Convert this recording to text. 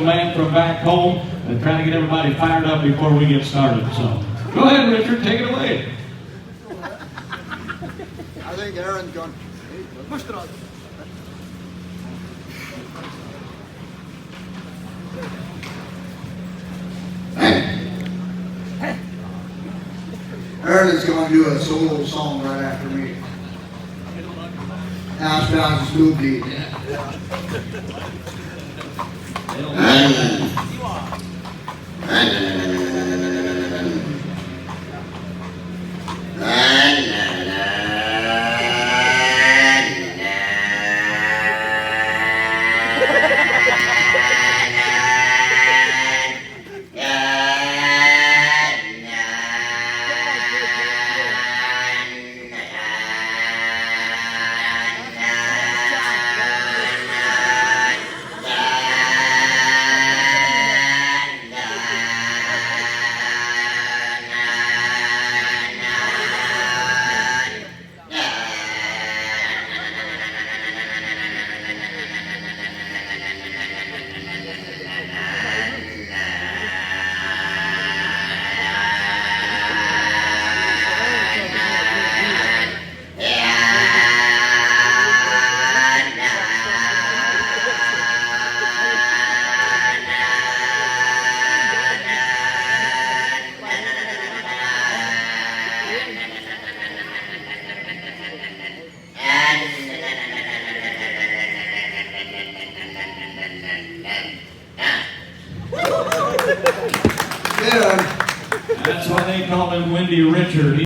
Man from back home and trying to get everybody fired up before we get started. So go ahead, Richard, take it away. I think Aaron's going. Push it on. Aaron is going to do a solo song right after me. House down to school beat. That's why they call him Windy Richard.